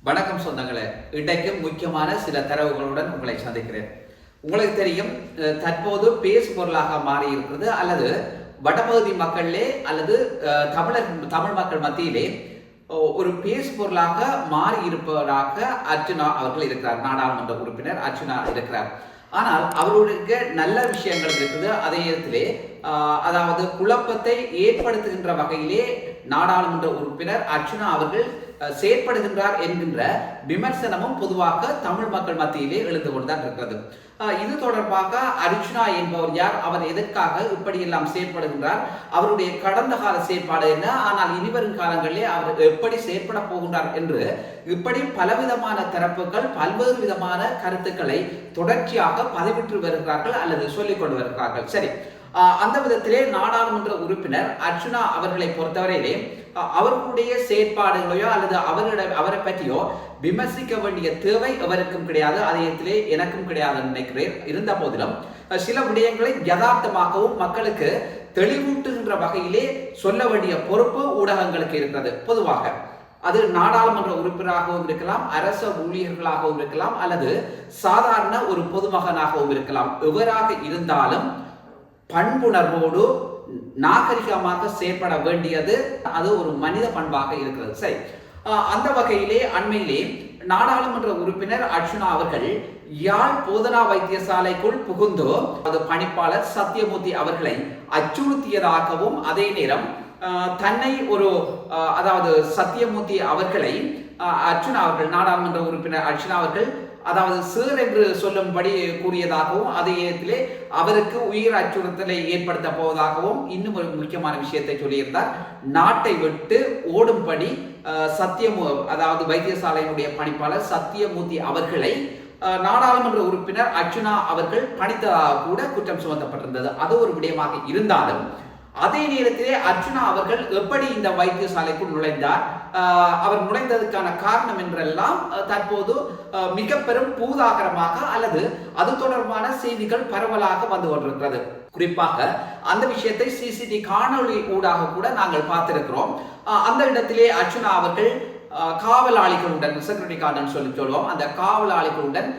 வணக்கம் சொந்தங்களே, இன்றைக்கும் முக்கியமான சில தரவுகளுடன் உங்களை சந்திக்கிறேன். உங்களுக்கு தெரியும், தற்போது பேசு பொருளாக மாறி இருக்கிறது அல்லது வடபகுதி மக்களிலே அல்லது தமிழ் மக்கள் மத்தியிலே ஒரு பேசு பொருளாக மாறி இருப்பவராக அர்ச்சுனா அவர்கள் இருக்கிறார். நாடாளுமன்ற உறுப்பினர் அர்ச்சுனா இருக்கிறார். ஆனால் அவர்களுக்கு நல்ல விஷயங்கள் இருக்குது. அதே நேரத்திலே அதாவது குழப்பத்தை ஏற்படுத்துகின்ற வகையிலே நாடாளுமன்ற உறுப்பினர் அர்ச்சுனா அவர்கள் செயற்படுகின்றார் என்கின்ற விமர்சனமும் பொதுவாக தமிழ் மக்கள் மத்தியிலே எழுந்து கொண்டுதான் இருக்கிறது. இது தொடர்பாக அர்ச்சுனா என்பவர் யார், அவர் எதற்காக இப்படியெல்லாம் செயற்படுகின்றார், அவருடைய கடந்த கால செயற்பாடு என்ன, ஆனால் இனிவரும் காலங்களிலே அவர் எப்படி செயற்பட போகின்றார் என்று இப்படி பலவிதமான தரப்புகள் பல்வேறு விதமான கருத்துக்களை தொடர்ச்சியாக பதிவிட்டு வருகிறார்கள் அல்லது சொல்லிக் கொண்டு வருகிறார்கள். சரி, அந்த விதத்திலே நாடாளுமன்ற உறுப்பினர் அர்ச்சுனா அவர்களை பொறுத்தவரையிலே அவர்களுடைய செயற்பாடுகளையோ அல்லது அவரை பற்றியோ விமர்சிக்க வேண்டிய தேவை எவருக்கும் கிடையாது. அதயத்திலே எனக்கும் கிடையாது நினைக்கிறேன். இருந்த போதிலும் சில விடயங்களை யதார்த்தமாகவும் மக்களுக்கு தெளிவூட்டுகின்ற வகையிலே சொல்ல வேண்டிய பொறுப்பு ஊடகங்களுக்கு இருக்கிறது. பொதுவாக அது நாடாளுமன்ற உறுப்பினராகவும் இருக்கலாம், அரச ஊழியர்களாகவும் இருக்கலாம், அல்லது சாதாரண ஒரு பொதுமகனாகவும் இருக்கலாம். எவராக இருந்தாலும் பண்புணர்வோடு நாகரிகமாக செயற்பட வேண்டியது அது ஒரு மனித பண்பாக இருக்கிறது. சரி, அந்த வகையிலே அண்மையிலே நாடாளுமன்ற உறுப்பினர் அர்ச்சுனா அவர்கள் யாழ் போதனா வைத்தியசாலைக்குள் புகுந்து அது பணிப்பாளர் சத்தியமூர்த்தி அவர்களை அச்சுறுத்தியதாகவும் அதே நேரம் தன்னை ஒரு அதாவது சத்தியமூர்த்தி அவர்களை அர்ச்சுனா அவர்கள் நாடாளுமன்ற உறுப்பினர் அர்ச்சுனா அவர்கள் அதாவது சேர் என்று சொல்லும்படி கூறியதாகவும் அதே நேரத்திலே அவருக்கு உயிர் அச்சுறுத்தலை ஏற்படுத்த போவதாகவும் இன்னும் ஒரு முக்கியமான விஷயத்தை சொல்லியிருந்தார். நாட்டை விட்டு ஓடும்படி அதாவது வைத்தியசாலையினுடைய பணிப்பாளர் சத்தியமூர்த்தி அவர்களை நாடாளுமன்ற உறுப்பினர் அர்ச்சுனா அவர்கள் பணித்ததாக கூட குற்றம் சுமத்தப்பட்டிருந்தது. அது ஒரு விடயமாக இருந்தாலும் அதே நேரத்திலே அர்ச்சுனா அவர்கள் எப்படி இந்த வைத்தியசாலைக்குள் நுழைந்தார், அவர் நுழைந்ததற்கான காரணம் என்றெல்லாம் தற்போது மிக பெரும் பூதாகரமாக அல்லது அது தொடர்பான செய்திகள் பரவலாக வந்து கொண்டிருக்கிறது. குறிப்பாக அந்த விஷயத்தை சிசிடிவி காணொளி ஊடாக கூட நாங்கள் பார்த்திருக்கிறோம். அந்த இடத்திலே அர்ச்சுனா அவர்கள் காவலாளிகளுடன் செக்யூரிட்டி கார்டன் சொல்லுவோம், அந்த காவலாளிகளுடன்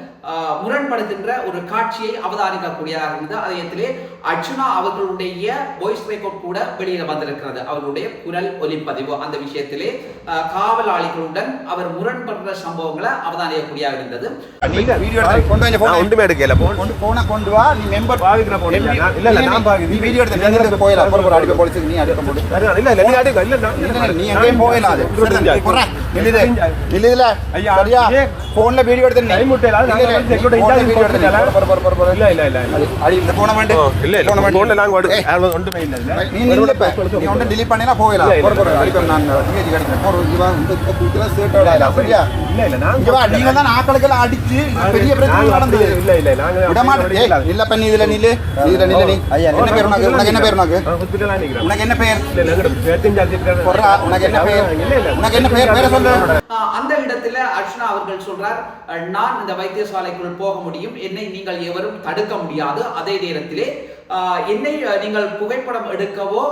முரண்படுகின்ற ஒரு காட்சியை அவதானிக்கக்கூடியதாக இருந்தது. அதே அர்ச்சுனா அவர்களுடைய வாய்ஸ் ரெக்கார்ட் கூட வெளியில வந்திருக்கிறது, அவர்களுடைய குரல் ஒலிப்பதிவு. அந்த விஷயத்திலே காவலாளிகளுடன் அவர் முரண்படுற சம்பவங்களை அவதானிக்கக்கூடியதாக இருந்தது. அந்த இடத்துல அர்ச்சுனா அவர்கள் சொல்றார், நான் இந்த வைத்தியசாலைக்குள் போக முடியும், என்னை நீங்கள் எவரும் தடுக்க முடியாது. அதே நேரத்திலே என்னை நீங்கள் புகைப்படம் எடுக்கவோ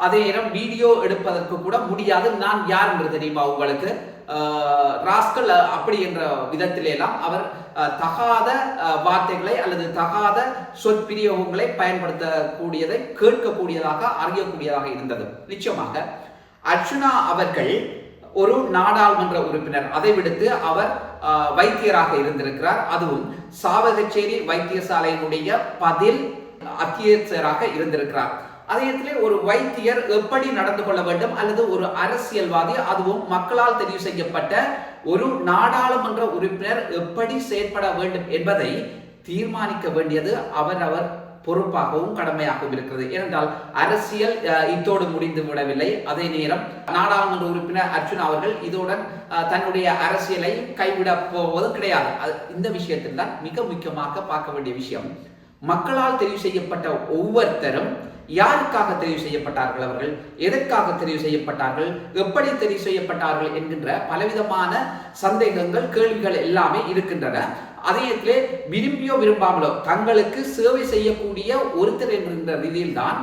அதே நேரம் வீடியோ எடுப்பதற்கு கூட முடியாது. நான் யார் என்று தெரியுமா உங்களுக்கு, ராஸ்கல் அப்படி என்ற விதத்திலெல்லாம் அவர் தகாத வார்த்தைகளை அல்லது தகாத சொற்பிரயோகங்களை பயன்படுத்தக்கூடியதை கேட்கக்கூடியதாக அறியக்கூடியதாக இருந்தது. நிச்சயமாக அர்ச்சுனா அவர்கள் ஒரு நாடாளுமன்ற உறுப்பினர், அதை விடுத்து அவர் வைத்தியராக இருந்திருக்கிறார். அதுவும் சாவகச்சேரி வைத்தியசாலையினுடைய பதில் அத்தியட்சராக இருந்திருக்கிறார். அதே இடத்திலே ஒரு வைத்தியர் எப்படி நடந்து கொள்ள வேண்டும் அல்லது ஒரு அரசியல்வாதி அதுவும் மக்களால் தெரிவு செய்யப்பட்ட ஒரு நாடாளுமன்ற உறுப்பினர் எப்படி செயற்பட வேண்டும் என்பதை தீர்மானிக்க வேண்டியது அவரவர் பொறுப்பாகவும் கடமையாகவும் இருக்கிறது. ஏனென்றால் அரசியல் இத்தோடு முடிந்து விடவில்லை. அதே நேரம் நாடாளுமன்ற உறுப்பினர் அர்ச்சுனா அவர்கள் இதோடன் தன்னுடைய அரசியலை கைவிட போவது கிடையாது. இந்த விஷயத்தில் தான் மிக முக்கியமாக பார்க்க வேண்டிய விஷயம், மக்களால் தெரிவு செய்யப்பட்ட ஒவ்வொருத்தரும் யாருக்காக தெரிவு செய்யப்பட்டார்கள், அவர்கள் எதற்காக தெரிவு செய்யப்பட்டார்கள், எப்படி தெரிவு செய்யப்பட்டார்கள் என்கின்ற பலவிதமான சந்தேகங்கள் கேள்விகள் எல்லாமே இருக்கின்றன. அதே விரும்பியோ விரும்பாமலோ தங்களுக்கு சேவை செய்யக்கூடிய ஒருத்தர் என்கின்ற ரீதியில் தான்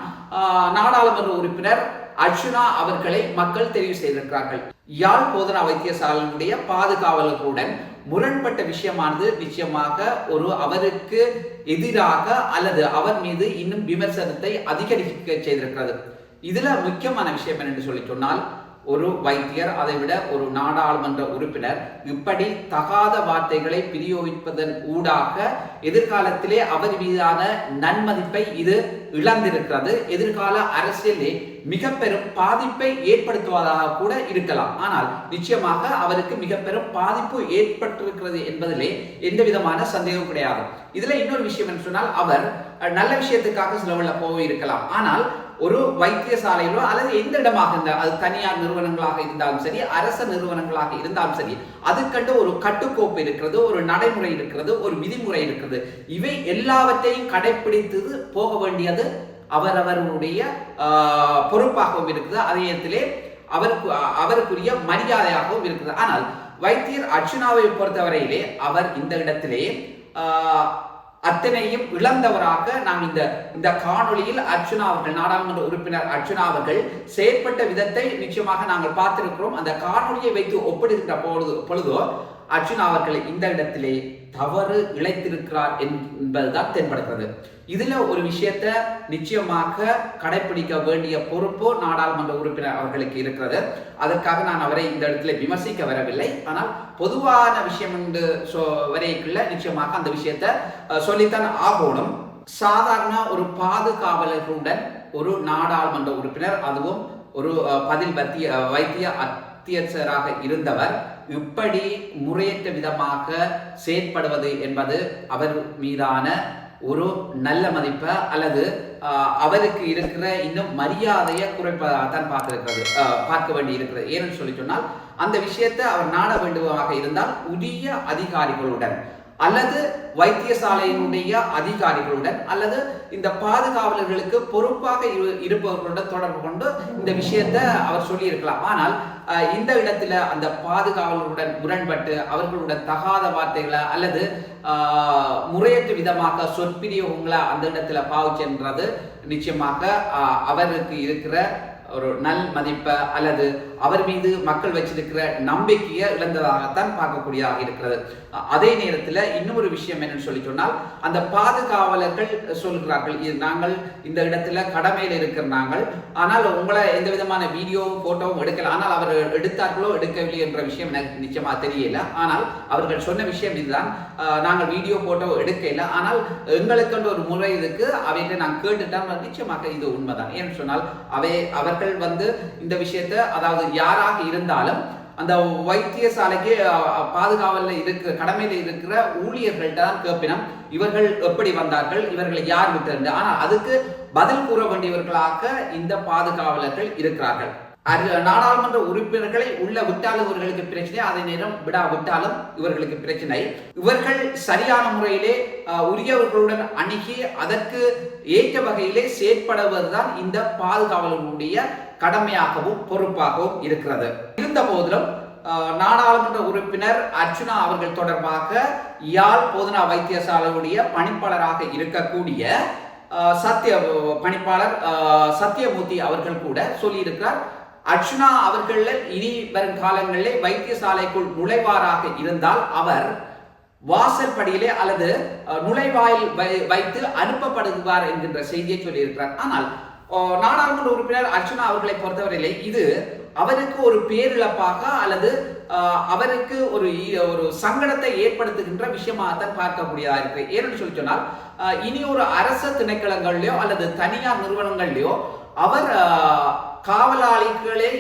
நாடாளுமன்ற உறுப்பினர் அர்ச்சுனா அவர்களை மக்கள் தெரிவு செய்திருக்கிறார்கள். யாழ் போதனா வைத்தியசாலையினுடைய பாதுகாவலர்களுடன் முரண்பட்ட விஷயமானது நிச்சயமாக அவருக்கு எதிராக அல்லது அவர் மீது இன்னும் விமர்சனத்தை அதிகரிக்க செய்திருக்கிறது. இதுல முக்கியமான விஷயம் என்னென்று சொல்லி சொன்னால், ஒரு வைத்தியர், அதை விட ஒரு நாடாளுமன்ற உறுப்பினர் இப்படி தகாத வார்த்தைகளை பிரயோகிப்பதன் ஊடாக எதிர்காலத்திலே அவர் மீதான நன்மதிப்பை இது இழந்திருக்கிறது. எதிர்கால அரசியலே மிக பெரும் பாதிப்பை ஏற்படுத்துவதாக கூட இருக்கலாம். ஆனால் நிச்சயமாக அவருக்கு மிக பெரும் பாதிப்பு ஏற்பட்டிருக்கிறது என்பதிலே எந்த விதமான சந்தேகம் கிடையாது. இதுல இன்னொரு விஷயம் என்று சொன்னால், அவர் நல்ல விஷயத்துக்காக செலவுல போயிருக்கலாம். ஆனால் ஒரு வைத்தியசாலையிலோ அல்லது எந்த இடமாக இருந்தால், அது தனியார் நிறுவனங்களாக இருந்தாலும் சரி, அரச நிறுவனங்களாக இருந்தாலும் சரி, அதுக்கண்டு ஒரு கட்டுக்கோப்பு இருக்கிறது, ஒரு நடைமுறை இருக்கிறது, ஒரு விதிமுறை இருக்கிறது. இவை எல்லாவற்றையும் கடைபிடித்து போக வேண்டியது அவரவருடைய பொறுப்பாகவும் இருக்குது. அதே நேரத்திலே அவருக்குரிய மரியாதையாகவும் இருக்குது. ஆனால் வைத்தியர் அர்ச்சுனாவை பொறுத்தவரையிலே அவர் இந்த இடத்திலே அத்தனையும் இழந்தவராக நாம் இந்த காணொளியில் அர்ச்சுனா அவர்கள், நாடாளுமன்ற உறுப்பினர் அர்ச்சுனா அவர்கள் செயற்பட்ட விதத்தை நிச்சயமாக நாங்கள் பார்த்திருக்கிறோம். அந்த காணொளியை வைத்து ஒப்பிடுகின்ற பொழுதோ அர்ச்சுனா அவர்கள் இந்த இடத்திலே தவறு இழைத்திருக்கிறார் என்பதுதான் தென்படுகிறது. இதுல ஒரு விஷயத்தை நிச்சயமாக கடைபிடிக்க வேண்டிய பொறுப்பு நாடாளுமன்ற உறுப்பினர் அவர்களுக்கு இருக்கிறது. அதற்காக நான் அவரை இந்த இடத்துல விமர்சிக்க வரவில்லை. ஆனால் பொதுவான விஷயம் என்று வரைக்குள்ள நிச்சயமாக அந்த விஷயத்தை சொல்லித்தான் ஆகணும். சாதாரண ஒரு பாதுகாவலர்களுடன் ஒரு நாடாளுமன்ற உறுப்பினர், அதுவும் ஒரு பதில் வைத்திய அத்தியட்சராக இருந்தவர் இப்படி முறையற்ற விதமாக செயற்படுவது என்பது அவர் மீதான ஒரு நல்ல மதிப்பை அல்லது அவருக்கு இருக்கிற இன்னும் மரியாதையை குறைப்பதான் பார்க்க வேண்டி இருக்கிறது. ஏன்னு சொல்லி சொன்னால், அந்த விஷயத்தை அவர் நாட வேண்டுமாக இருந்தால் உரிய அதிகாரிகளுடன் அல்லது வைத்தியசாலையினுடைய அதிகாரிகளுடன் அல்லது இந்த பாதுகாவலர்களுக்கு பொறுப்பாக இருப்பவர்களுடன் தொடர்பு கொண்டு இந்த விஷயத்தை அவர் சொல்லி இருக்கலாம். ஆனால் இந்த இடத்துல அந்த பாதுகாவலருடன் முரண்பட்டு அவர்களுடன் தகாத வார்த்தைகளை அல்லது முறையற்ற விதமாக சொற்பிரியவங்களை அந்த இடத்துல பாவிச்சென்றது நிச்சயமாக அவருக்கு இருக்கிற ஒரு நல் மதிப்பை அல்லது அவர் மீது மக்கள் வச்சிருக்கிற நம்பிக்கையை இழந்ததாகத்தான் பார்க்கக்கூடியதாக இருக்கிறது. அதே நேரத்தில் இன்னொரு விஷயம் என்னன்னு சொல்லி சொன்னால், அந்த பாதுகாவலர்கள் சொல்கிறார்கள், நாங்கள் இந்த இடத்துல கடமையில் இருக்கிற நாங்கள், ஆனால் உங்களை எந்த விதமான வீடியோவும் போட்டோவும் எடுக்கல, ஆனால் அவர் எடுத்தார்களோ எடுக்கவில்லை என்ற விஷயம் எனக்கு நிச்சயமா தெரியல. ஆனால் அவர்கள் சொன்ன விஷயம் இதுதான், நாங்கள் வீடியோ போட்டோ எடுக்கல, ஆனால் எங்களுக்கு ஒரு முறை இருக்கு, அவைகளை நான் கேட்டுட்டேன். நிச்சயமாக இது உண்மைதான். ஏன்னு சொன்னால் அவர்கள் இந்த விஷயத்தை, அதாவது யாராக இருந்தாலும் அந்த வைத்தியசாலைக்கு பாதுகாவலில் கடமையில் இருக்கிற ஊழியர்கள்ட்ட தான் கேட்பினம், இவர்கள் எப்படி வந்தார்கள், இவர்களை யார் விட்டு. ஆனால் அதுக்கு பதில் கூற வேண்டியவர்களாக இந்த பாதுகாவலர்கள் இருக்கிறார்கள். நாடாளுமன்ற உறுப்பினர்களை உள்ள விட்டாலும் இவர்களுக்கு பிரச்சனை, அதே நேரம் விட்டாலும் இவர்களுக்கு பிரச்சனை. இவர்கள் சரியான முறையிலே உரியவர்களுடன் அணுகி அதற்கு ஏற்ற வகையிலே செயற்படுவதுதான் இந்த பாதுகாவலர்களுடைய கடமையாகவும் பொறுப்பாகவும் இருக்கிறது. இருந்த போதிலும் நாடாளுமன்ற உறுப்பினர் அர்ச்சுனா அவர்கள் தொடர்பாக யாழ் போதனா வைத்தியசாலையுடைய பணிப்பாளராக இருக்கக்கூடிய பணிப்பாளர் சத்தியமூர்த்தி அவர்கள் கூட சொல்லியிருக்கிறார், அர்ச்சுனா அவர்கள் இனி வரும் காலங்களிலே வைத்தியசாலைக்குள் நுழைவாராக இருந்தால் அவர் வாசல் படியிலே அல்லது நுழைவாயில் வைத்து அனுப்பப்படுவார் என்கின்ற செய்தியை சொல்லியிருக்கிறார். ஆனால் நாடாளுமன்ற உறுப்பினர் அர்ச்சுனா அவர்களை பொறுத்தவரையிலே இது அவருக்கு ஒரு பேரிழப்பாக அல்லது அவருக்கு ஒரு சங்கடத்தை ஏற்படுத்துகின்ற விஷயமாகத்தான் பார்க்கக்கூடியதாக இருக்கு. ஏன்னு சொல்லி சொன்னால், இனி ஒரு அரச திணைக்களங்கள்லயோ அல்லது தனியார் நிறுவனங்கள்லயோ அவர் காவலாளிகளை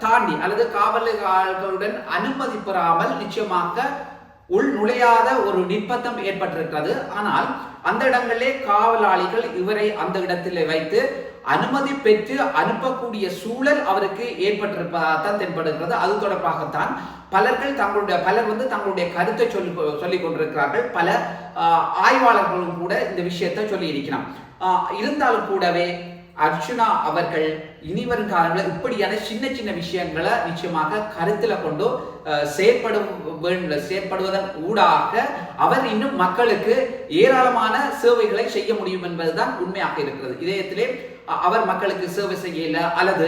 தாண்டி அல்லது காவலாளிகளுடன் அனுமதி பெறாமல் நிச்சயமாக உள் நுழையாத ஒரு நிர்பந்தம் ஏற்பட்டிருக்கிறது. ஆனால் அந்த இடங்களிலே காவலாளிகள் இவரை அந்த இடத்தில் வைத்து அனுமதி பெற்று அனுப்பக்கூடிய சூழல் அவருக்கு ஏற்பட்டிருப்பதாகத்தான் தென்படுகிறது. அது தொடர்பாகத்தான் பலர் தங்களுடைய கருத்தை சொல்லிக் கொண்டிருக்கிறார்கள். பல ஆய்வாளர்களும் கூட இந்த விஷயத்தை சொல்லி இருக்கிறார். இருந்தாலும் கூடவே அர்ச்சுனா அவர்கள் இனிவரும் காலங்களில் இப்படியான சின்ன சின்ன விஷயங்களை நிச்சயமாக கருத்தில் கொண்டு செயற்படுவதன் ஊடாக அவர் இன்னும் மக்களுக்கு ஏராளமான சேவைகளை செய்ய முடியும் என்பதுதான் உண்மையாக இருக்கிறது. இதயத்திலே அவர் மக்களுக்கு சேவை செய்யல அல்லது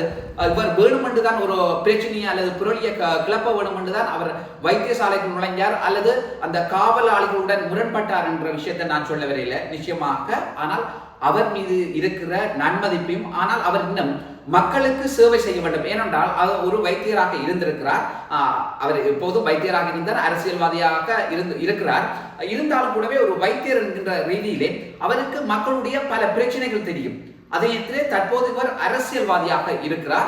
இவர் வேணுமென்று தான் ஒரு பிரச்சனையை அல்லது புரளிய கிளப்ப வேணுமென்று தான் அவர் வைத்தியசாலைக்கு நுழைஞ்சார் அல்லது அந்த காவலாளிகளுடன் முரண்பட்டார் என்ற விஷயத்தை நான் சொல்ல வரையில நிச்சயமாக. ஆனால் அவர் மீது இருக்கிற நன்மதிப்பையும், ஆனால் அவர் இன்னும் மக்களுக்கு சேவை செய்ய வேண்டும். ஏனென்றால் அவர் ஒரு வைத்தியராக இருந்திருக்கிறார். அவர் எப்போதும் வைத்தியராக இருந்தார், அரசியல்வாதியாக இருக்கிறார். இருந்தாலும் கூடவே ஒரு வைத்தியர் என்கின்ற ரீதியிலே அவருக்கு மக்களுடைய பல பிரச்சனைகள் தெரியும். அதே தற்போது இவர் அரசியல்வாதியாக இருக்கிறார்.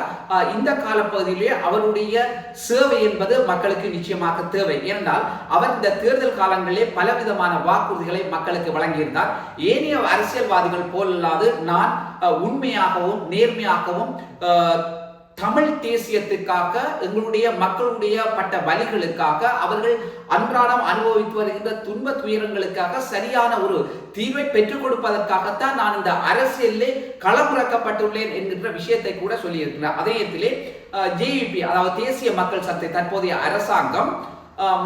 இந்த காலப்பகுதியிலே அவருடைய சேவை என்பது மக்களுக்கு நிச்சயமாக தேவை. ஏனென்றால் அவர் இந்த தேர்தல் காலங்களிலே பலவிதமான வாக்குறுதிகளை மக்களுக்கு வழங்கியிருந்தார். ஏனைய அரசியல்வாதிகள் போலல்லாது நான் உண்மையாகவும் நேர்மையாகவும் தமிழ் தேசியத்துக்காக எங்களுடைய மக்களுடைய பட்ட வலிகளுக்காக அவர்கள் அன்றாடம் அனுபவித்து வருகின்ற துன்ப துயரங்களுக்காக சரியான ஒரு தீர்வை பெற்றுக் கொடுப்பதற்காகத்தான் நான் இந்த அரசியலிலே களமிறக்கப்பட்டுள்ளேன் என்கின்ற விஷயத்தை கூட சொல்லியிருக்கிறார். அதே இடத்திலே JVP அதாவது தேசிய மக்கள் சக்தி தற்போதைய அரசாங்கம்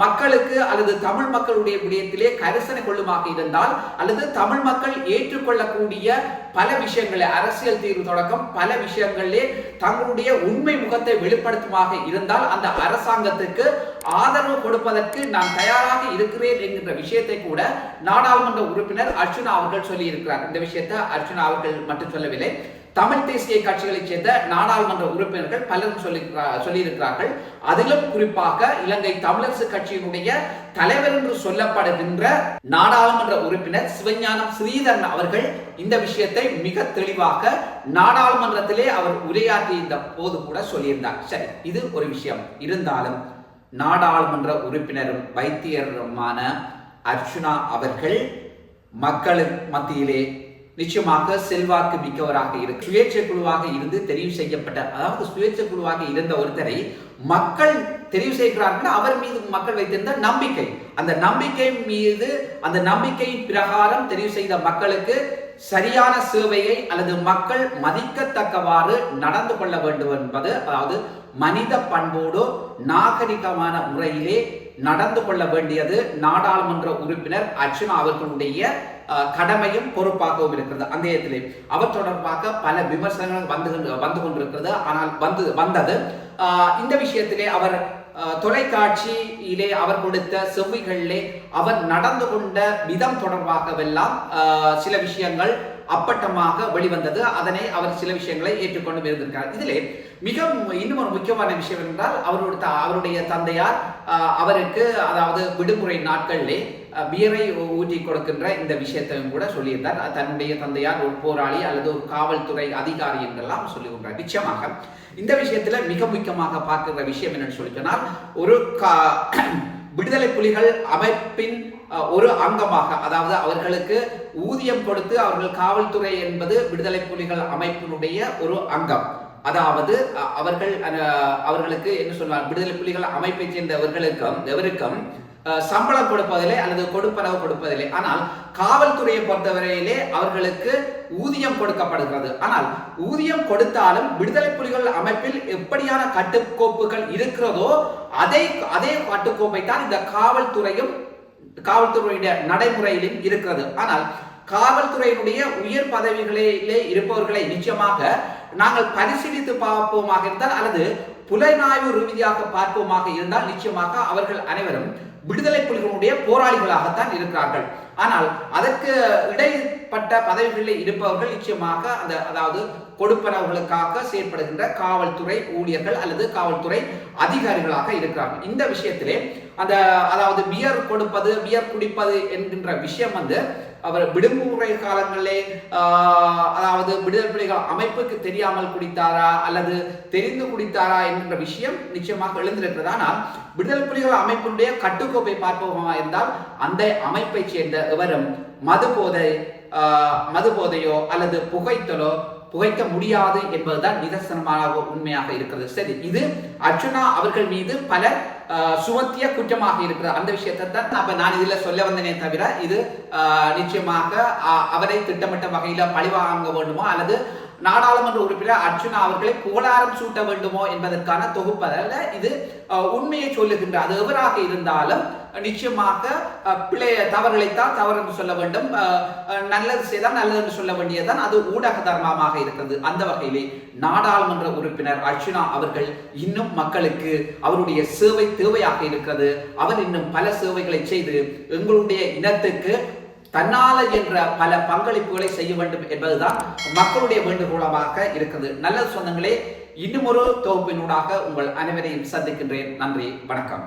மக்களுக்கு அல்லது தமிழ் மக்களுடைய விடயத்திலே கரிசனை கொள்ளுமாக இருந்தால் அல்லது தமிழ் மக்கள் ஏற்றுக்கொள்ளக்கூடிய பல விஷயங்களே அரசியல் தீர்வு தொடக்கம் பல விஷயங்களிலே தங்களுடைய உண்மை முகத்தை வெளிப்படுத்துமாக இருந்தால் அந்த அரசாங்கத்துக்கு ஆதரவு கொடுப்பதற்கு நான் தயாராக இருக்கிறேன் என்கின்ற விஷயத்தை கூட நாடாளுமன்ற உறுப்பினர் அர்ச்சுனா அவர்கள் சொல்லி இருக்கிறார். இந்த விஷயத்தை அர்ச்சுனா அவர்கள் மட்டும் சொல்லவில்லை, தமிழ் தேசிய கட்சிகளைச் சேர்ந்த நாடாளுமன்ற உறுப்பினர்கள் பலரும் சொல்லியிருக்கிறார்கள். அதிலும் குறிப்பாக இலங்கை தமிழரசு கட்சியினுடைய தலைவர் என்று சொல்லப்படுகின்ற நாடாளுமன்ற உறுப்பினர் சிவஞானம் ஸ்ரீதரன் அவர்கள் இந்த விஷயத்தை மிக தெளிவாக நாடாளுமன்றத்திலே அவர் உரையாற்றிய போது கூட சொல்லியிருந்தார். சரி, இது ஒரு விஷயம். இருந்தாலும் நாடாளுமன்ற உறுப்பினரும் வைத்தியருமான அர்ச்சுனா அவர்கள் மக்களுக்கு மத்தியிலே நிச்சயமாக செல்வாக்கு மிக்கவராக இருக்கு. சுயேட்சை குழுவாக இருந்து தெரிவு செய்யப்பட்ட, அதாவது சுயேட்சை குழுவாக இருந்த ஒருத்தரை மக்கள் தெரிவு செய்கிறார்கள். அவர் மீது மக்கள் வைத்திருந்த நம்பிக்கை, அந்த நம்பிக்கை மீது அந்த நம்பிக்கையின் பிரகாரம் தெரிவு செய்த மக்களுக்கு சரியான சேவையை அல்லது மக்கள் மதிக்கத்தக்கவாறு நடந்து கொள்ள வேண்டும் என்பது, அதாவது மனித பண்போடு நாகரிகமான முறையிலே நடந்து கொள்ள வேண்டியது நாடாளுமன்ற உறுப்பினர் அர்ச்சுனா அவர்களுடைய கடமையும் பொறுப்பாகவும் இருக்கிறது. அந்த இடத்திலே அவர் தொடர்பாக பல விமர்சனங்கள் வந்து கொண்டிருக்கிறது. ஆனால் வந்தது இந்த விஷயத்திலே அவர் தொலைக்காட்சியிலே அவர் கொடுத்த செவ்விகளிலே அவர் நடந்து கொண்ட விதம் தொடர்பாகவெல்லாம் சில விஷயங்கள் அப்பட்டமாக வெளிவந்தது. அதனை அவர் சில விஷயங்களை ஏற்றுக்கொண்டு இருந்திருக்கிறார். இதிலே மிக இன்னும் ஒரு முக்கியமான விஷயம் என்றால் அவருடைய தந்தையார் அவருக்கு அதாவது விடுமுறை நாட்களிலே பியரை ஊற்றி கொடுக்கின்ற இந்த விஷயத்தையும் கூட சொல்லியிருந்தார். தன்னுடைய தந்தையார் ஒரு போராளி அல்லது ஒரு காவல்துறை அதிகாரி என்றெல்லாம் சொல்லி கொண்டார். நிச்சயமாக இந்த விஷயத்துல மிக முக்கியமாக பார்க்கிற விஷயம் என்னன்னு சொல்லி சொன்னால், ஒரு விடுதலை புலிகள் அமைப்பின் ஒரு அங்கமாக, அதாவது அவர்களுக்கு ஊதியம் கொடுத்து அவர்கள் காவல்துறை என்பது விடுதலை புலிகள் அமைப்பினுடைய ஒரு அங்கம். அதாவது அவர்களுக்கு என்ன சொல்வார், விடுதலை புலிகள் அமைப்பை சேர்ந்தவர்களுக்கும் சம்பளம் கொடுப்பதில்லை அல்லது கொடுப்பனவு கொடுப்பதில்லை. ஆனால் காவல்துறையை பொறுத்தவரையிலே அவர்களுக்கு ஊதியம் கொடுக்கப்படுகிறது. ஆனால் ஊதியம் கொடுத்தாலும் விடுதலை புலிகள் அமைப்பில் எப்படியான கட்டுக்கோப்புகள் இருக்கிறதோ அதே கட்டுக்கோப்பை தான் இந்த காவல்துறையுடைய நடைமுறையிலும் இருக்கிறது. ஆனால் காவல்துறையினுடைய உயர் பதவிகளிலே இருப்பவர்களை நிச்சயமாக நாங்கள் பரிசீலித்து பார்ப்போமாக இருந்தால் அல்லது புலனாய்வு ரீதியாக பார்ப்போமாக இருந்தால் நிச்சயமாக அவர்கள் அனைவரும் விடுதலை புலிகளுடைய போராளிகளாகத்தான் இருக்கிறார்கள். ஆனால் அதற்கு இடைப்பட்ட பதவிகளில் இருப்பவர்கள் நிச்சயமாக அதாவது கொடுப்பனவுகளுக்காக செயற்படுகின்ற காவல்துறை ஊழியர்கள் அல்லது காவல்துறை அதிகாரிகளாக இருக்கிறார்கள். இந்த விஷயத்திலே அதாவது பியர் குடிப்பது என்கின்ற விஷயம் அவர் விடுமுறை காலங்களிலே அதாவது விடுதலை புலிகள் அமைப்புக்கு தெரியாமல் குடித்தாரா அல்லது தெரிந்து குடித்தாரா என்கின்ற விஷயம் நிச்சயமாக எழுந்திருக்கிறது. ஆனால் விடுதலை புலிகள் அமைப்பினுடைய கட்டுக்கோப்பை பார்ப்போமா இருந்தால் அந்த அமைப்பை சேர்ந்த எவரும் மதுபோதையோ அல்லது புகைக்க முடியாது என்பதுதான் நிதர்சனமான உண்மையாக இருக்கிறது. சரி, இது அர்ச்சுனா அவர்கள் மீது பல சுமத்திய குற்றமாக இருக்கிறது. அந்த விஷயத்தை தான் நான் இதுல சொல்ல வந்தனே தவிர இது நிச்சயமாக அவரை திட்டமிட்ட வகையில பழிவாங்க வேண்டுமோ அல்லது நாடாளுமன்ற உறுப்பினர் அர்ச்சுனா அவர்களை புகழாரம் சூட்ட வேண்டுமோ என்பதற்கான தொகுப்பதல்ல. இது உண்மையை சொல்லுகின்ற அது எவராக இருந்தாலும் நிச்சயமாக தவறுகளைத்தான் தவறு என்று சொல்ல வேண்டும், நல்லது செய்தால் நல்லது என்று சொல்ல வேண்டியதுதான் அது ஊடக தர்மமாக இருக்கிறது. அந்த வகையிலே நாடாளுமன்ற உறுப்பினர் அர்ச்சுனா அவர்கள் இன்னும் மக்களுக்கு அவருடைய சேவை தேவையாக இருக்கிறது. அவர் இன்னும் பல சேவைகளை செய்து எங்களுடைய இனத்துக்கு தன்னால என்ற பல பங்களிப்புகளை செய்ய வேண்டும் என்பதுதான் மக்களுடைய வேண்டுகோளாக இருக்கிறது. நல்ல சொந்தங்களே, இன்னும் ஒரு தொகுப்பினூடாக உங்கள் அனைவரையும் சந்திக்கின்றேன். நன்றி, வணக்கம்.